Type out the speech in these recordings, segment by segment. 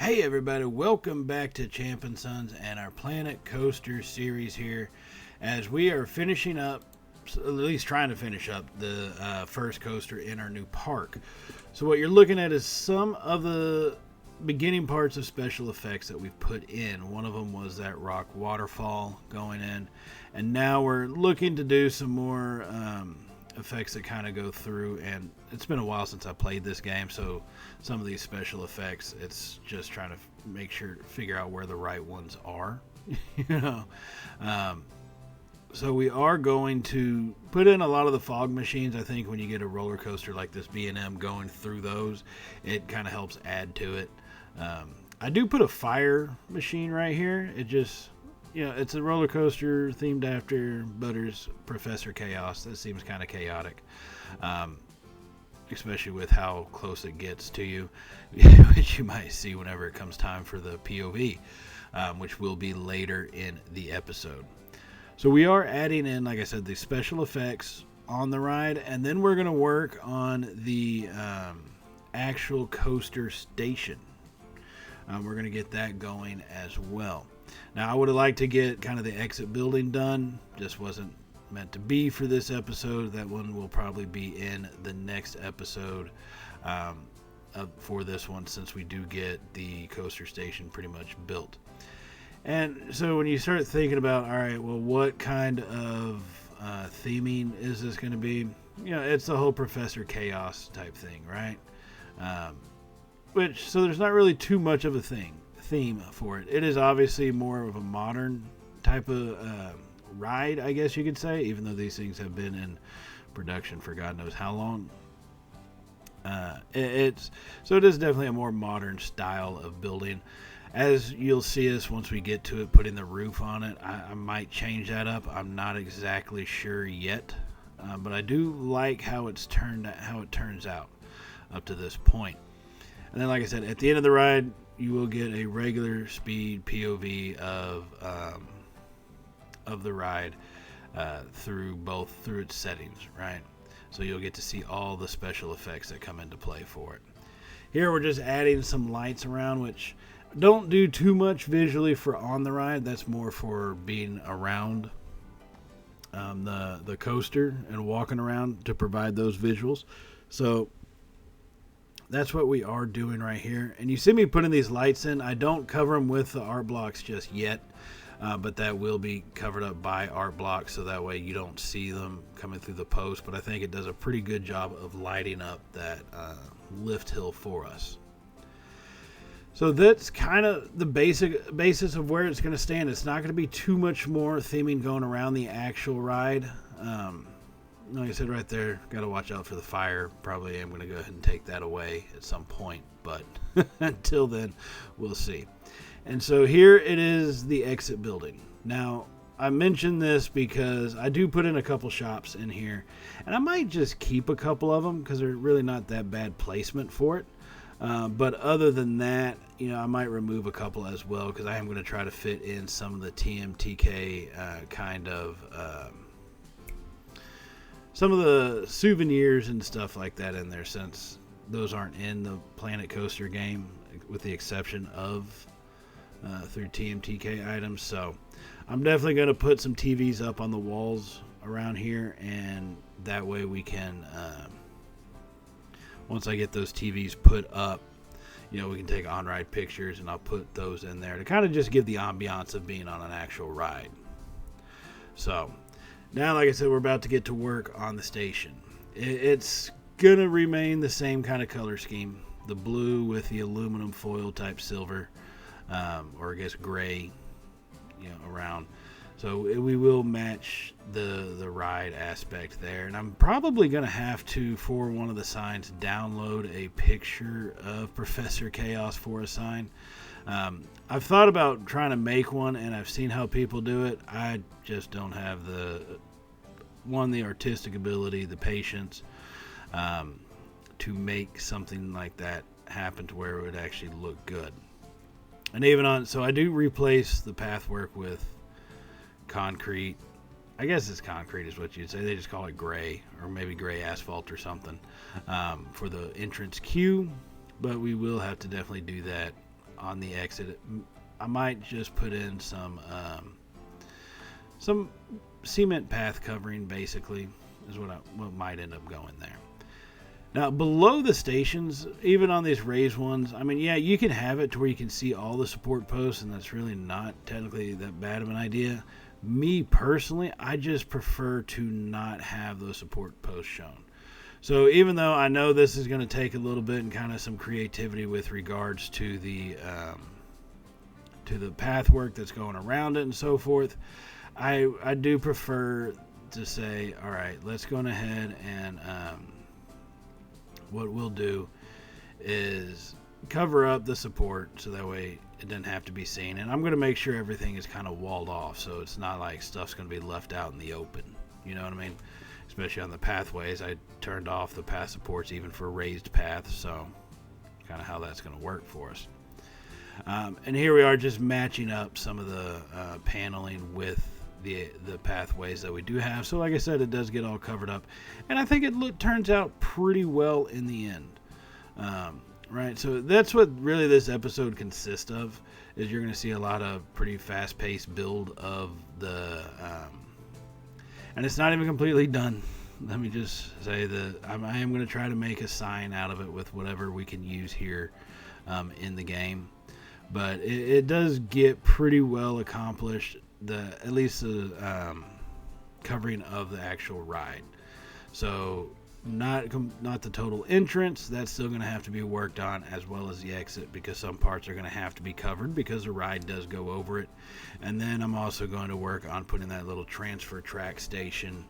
Hey everybody, welcome back to Champ and Sons and our Planet Coaster series here as we are finishing up, at least trying to finish up, the first coaster in our new park. So what you're looking at is some of the beginning parts of special effects that we've put in. One of them was that rock waterfall going in, and now we're looking to do some more effects that kind of go through, and it's been a while since I played this game, so some of these special effects, it's just trying to figure out where the right ones are. you know so we are going to put in a lot of the fog machines. I think when you get a roller coaster like this B&M going through those, it kind of helps add to it. I do put a fire machine right here. It just, it's a roller coaster themed after Butter's Professor Chaos. That seems kind of chaotic, especially with how close it gets to you, which you might see whenever it comes time for the POV, which will be later in the episode. So we are adding in, like I said, the special effects on the ride, and then we're going to work on the actual coaster station. We're going to get that going as well. Now, I would have liked to get kind of the exit building done. Just wasn't meant to be for this episode. That one will probably be in the next episode for this one, since we do get the coaster station pretty much built. And so when you start thinking about, all right, well, what kind of theming is this going to be? It's the whole Professor Chaos type thing, right? So there's not really too much of a theme for it. It is obviously more of a modern type of ride, I guess you could say, even though these things have been in production for God knows how long. It is definitely a more modern style of building. As you'll see us once we get to it, putting the roof on it, I might change that up. I'm not exactly sure yet, but I do like how it turns out up to this point. And then, like I said, at the end of the ride, you will get a regular speed POV of the ride through its settings, right? So you'll get to see all the special effects that come into play for it. Here we're just adding some lights around, which don't do too much visually for on the ride. That's more for being around the coaster and walking around to provide those visuals. So that's what we are doing right here. And you see me putting these lights in. I don't cover them with the art blocks just yet, but that will be covered up by art blocks, so that way you don't see them coming through the post. But I think it does a pretty good job of lighting up that lift hill for us. So that's kind of the basis of where it's going to stand. It's not going to be too much more theming going around the actual ride. Like I said right there, got to watch out for the fire. Probably am going to go ahead and take that away at some point, but until then, we'll see. And so here it is, the exit building. Now, I mentioned this because I do put in a couple shops in here, and I might just keep a couple of them because they're really not that bad placement for it. But other than that, I might remove a couple as well, because I am going to try to fit in some of the TMTK kind of some of the souvenirs and stuff like that in there, since those aren't in the Planet Coaster game, with the exception of through TMTK items. So I'm definitely going to put some TVs up on the walls around here, and that way we can, once I get those TVs put up, we can take on-ride pictures, and I'll put those in there to kind of just give the ambiance of being on an actual ride. So now, like I said, we're about to get to work on the station. It's going to remain the same kind of color scheme. The blue with the aluminum foil type silver, or I guess gray, around. So we will match the ride aspect there. And I'm probably going to have to, for one of the signs, download a picture of Professor Chaos for a sign. I've thought about trying to make one, and I've seen how people do it. I just don't have the artistic ability, the patience, to make something like that happen to where it would actually look good. And so I do replace the pathwork with concrete. I guess it's concrete is what you'd say. They just call it gray, or maybe gray asphalt or something, for the entrance queue. But we will have to definitely do that on the exit. I might just put in some cement path covering, basically, is what might end up going there. Now, below the stations, even on these raised ones, I mean, yeah, you can have it to where you can see all the support posts, and that's really not technically that bad of an idea. Me, personally, I just prefer to not have those support posts shown. So even though I know this is going to take a little bit and kind of some creativity with regards to the path work that's going around it and so forth, I do prefer to say, all right, let's go ahead and what we'll do is cover up the support so that way it doesn't have to be seen. And I'm going to make sure everything is kind of walled off so it's not like stuff's going to be left out in the open. You know what I mean? Especially on the pathways. I turned off the path supports even for raised paths, so kind of how that's going to work for us. And here we are just matching up some of the paneling with the pathways that we do have. So like I said, it does get all covered up, and I think it turns out pretty well in the end. Right, so that's what really this episode consists of, is you're going to see a lot of pretty fast-paced build of the and it's not even completely done. Let me just say that I am going to try to make a sign out of it with whatever we can use here in the game, but it does get pretty well accomplished, at least the covering of the actual ride. So not the total entrance, that's still going to have to be worked on, as well as the exit, because some parts are going to have to be covered because the ride does go over it. And then I'm also going to work on putting that little transfer track station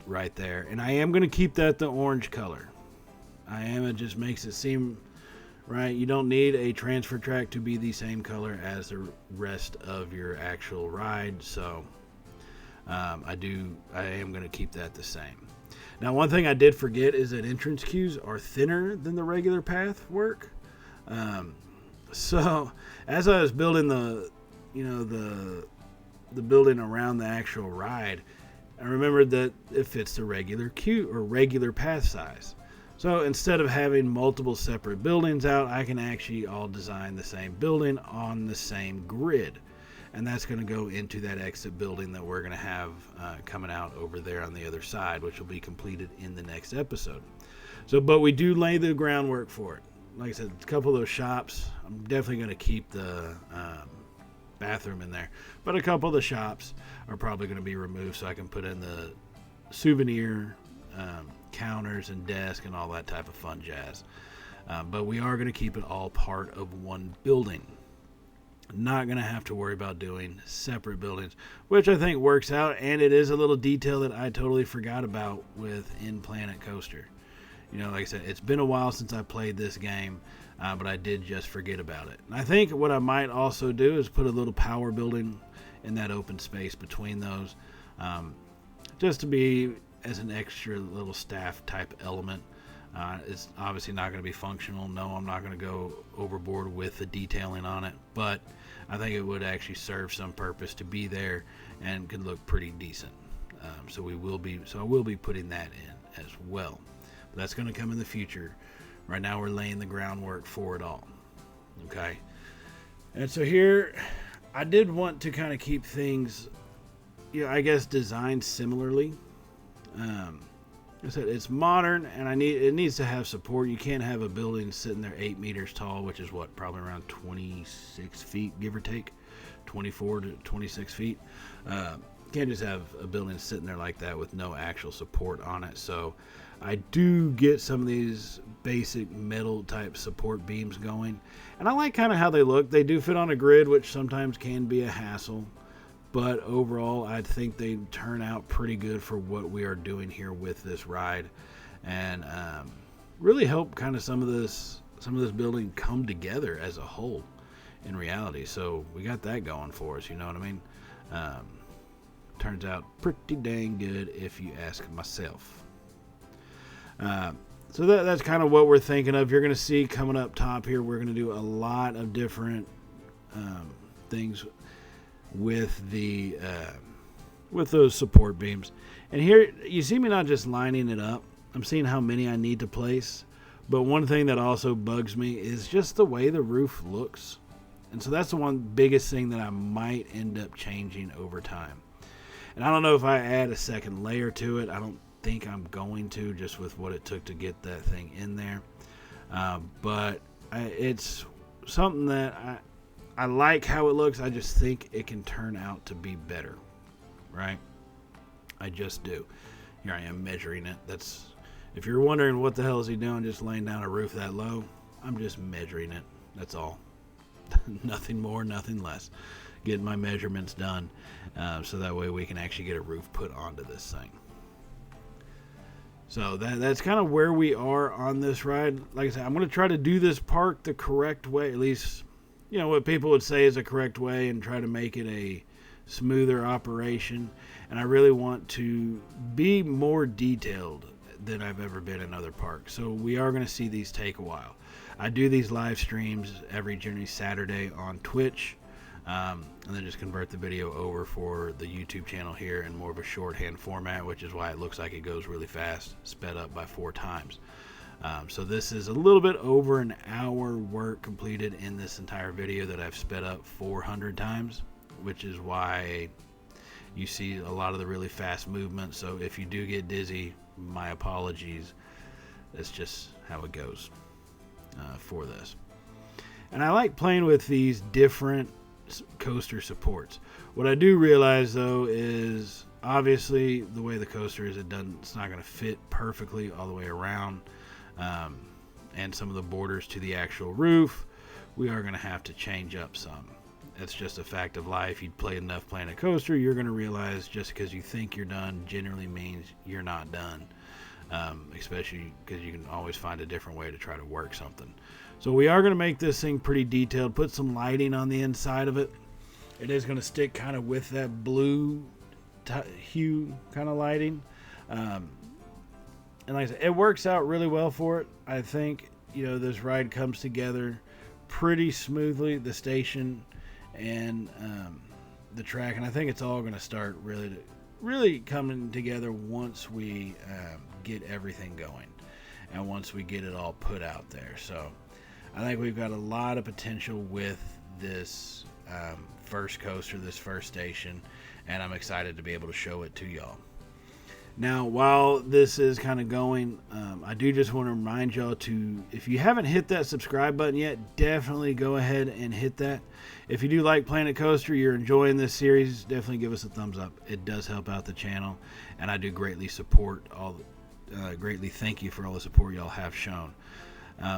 right there, and I am going to keep that the orange color. It just makes it seem right. You don't need a transfer track to be the same color as the rest of your actual ride, so I am going to keep that the same. Now, one thing I did forget is that entrance queues are thinner than the regular path work. So as I was building the building around the actual ride, I remembered that it fits the regular queue or regular path size. So instead of having multiple separate buildings out, I can actually all design the same building on the same grid. And that's going to go into that exit building that we're going to have coming out over there on the other side, which will be completed in the next episode. So, but we do lay the groundwork for it. Like I said, a couple of those shops, I'm definitely going to keep the bathroom in there. But a couple of the shops are probably going to be removed so I can put in the souvenir counters and desk and all that type of fun jazz. But we are going to keep it all part of one building. Not going to have to worry about doing separate buildings, which I think works out, and it is a little detail that I totally forgot about within Planet Coaster. You know, like I said, it's been a while since I played this game, but I did just forget about it. And I think what I might also do is put a little power building in that open space between those, just to be as an extra little staff type element. It's obviously not going to be functional. No, I'm not going to go overboard with the detailing on it, but I think it would actually serve some purpose to be there and could look pretty decent. So I will be putting that in as well. But that's going to come in the future. Right now we're laying the groundwork for it all. Okay. And so here I did want to kind of keep things, I guess, designed similarly. I said it's modern, and it needs to have support. You can't have a building sitting there 8 meters tall, which is probably around 26 feet, give or take, 24 to 26 feet. Can't just have a building sitting there like that with no actual support on it. So I do get some of these basic metal type support beams going, and I like kind of how they look. They do fit on a grid, which sometimes can be a hassle. But overall, I think they turn out pretty good for what we are doing here with this ride, and really help kind of some of this building come together as a whole in reality. So we got that going for us, you know what I mean? Turns out pretty dang good if you ask myself. So that's kind of what we're thinking of. You're going to see coming up top here, we're going to do a lot of different things with those support beams. And here you see me not just lining it up. I'm seeing how many I need to place, But one thing that also bugs me is just the way the roof looks. And so that's the one biggest thing that I might end up changing over time. And I don't know if I add a second layer to it. I don't think I'm going to, just with what it took to get that thing in there. But it's something that I like how it looks. I just think it can turn out to be better, right? I just do. Here I am measuring it. If you're wondering what the hell is he doing just laying down a roof that low, I'm just measuring it. That's all. Nothing more, nothing less. Getting my measurements done so that way we can actually get a roof put onto this thing. So that's kind of where we are on this ride. Like I said, I'm going to try to do this park the correct way, at least, what people would say is a correct way, and try to make it a smoother operation. And I really want to be more detailed than I've ever been in other parks. So we are going to see these take a while. I do these live streams every generally Saturday on Twitch, and then just convert the video over for the YouTube channel here in more of a shorthand format, which is why it looks like it goes really fast, sped up by 4 times. So this is a little bit over an hour work completed in this entire video that I've sped up 400 times, which is why you see a lot of the really fast movement. So if you do get dizzy, my apologies. That's just how it goes for this. And I like playing with these different coaster supports. What I do realize though is obviously the way the coaster is, it's not going to fit perfectly all the way around, and some of the borders to the actual roof we are going to have to change up some. That's just a fact of life. You play enough playing a coaster, you're going to realize just because you think you're done generally means you're not done, especially because you can always find a different way to try to work something. So we are going to make this thing pretty detailed, put some lighting on the inside of it. It is going to stick kind of with that blue hue kind of lighting. And like I said, it works out really well for it. I think, this ride comes together pretty smoothly, the station and the track. And I think it's all going to start really coming together once we get everything going and once we get it all put out there. So I think we've got a lot of potential with this first coaster, this first station, and I'm excited to be able to show it to y'all. Now, while this is kind of going, I do just want to remind y'all to, if you haven't hit that subscribe button yet, definitely go ahead and hit that. If you do like Planet Coaster, you're enjoying this series, definitely give us a thumbs up. It does help out the channel, and I do greatly greatly thank you for all the support y'all have shown.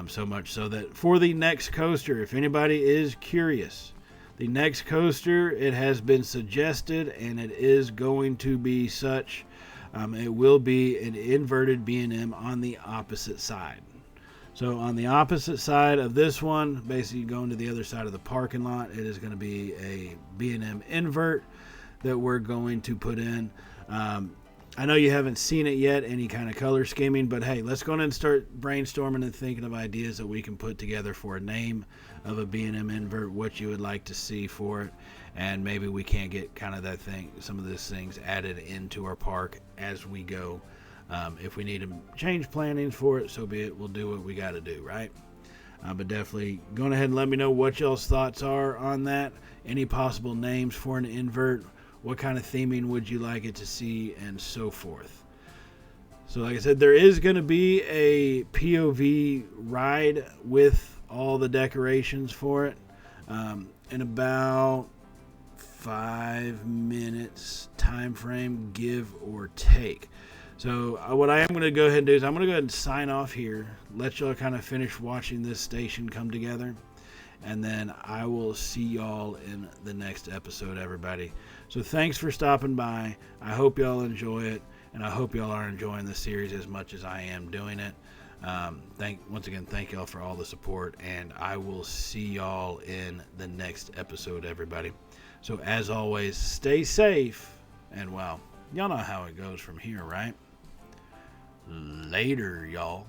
So much so that for the next coaster, if anybody is curious, the next coaster, it has been suggested, and it is going to be such. It will be an inverted B&M on the opposite side. So on the opposite side of this one, basically going to the other side of the parking lot, it is going to be a B&M invert that we're going to put in. I know you haven't seen it yet, any kind of color scheming, but hey, let's go ahead and start brainstorming and thinking of ideas that we can put together for a name of a B&M invert, what you would like to see for it, and maybe we can get kind of that thing, some of these things added into our park as we go. If we need to change plannings for it, so be it. We'll do what we got to do, right? But definitely go ahead and let me know what y'all's thoughts are on that. Any possible names for an invert? What kind of theming would you like it to see, and so forth. So like I said, there is going to be a POV ride with all the decorations for it in about 5 minutes time frame, give or take. So what I am going to go ahead and do is I'm going to go ahead and sign off here, let y'all kind of finish watching this station come together, and then I will see y'all in the next episode, everybody. So thanks for stopping by. I hope y'all enjoy it, and I hope y'all are enjoying the series as much as I am doing it. Once again, thank y'all for all the support, and I will see y'all in the next episode, everybody. So as always, stay safe, and well, y'all know how it goes from here, right? Later, y'all.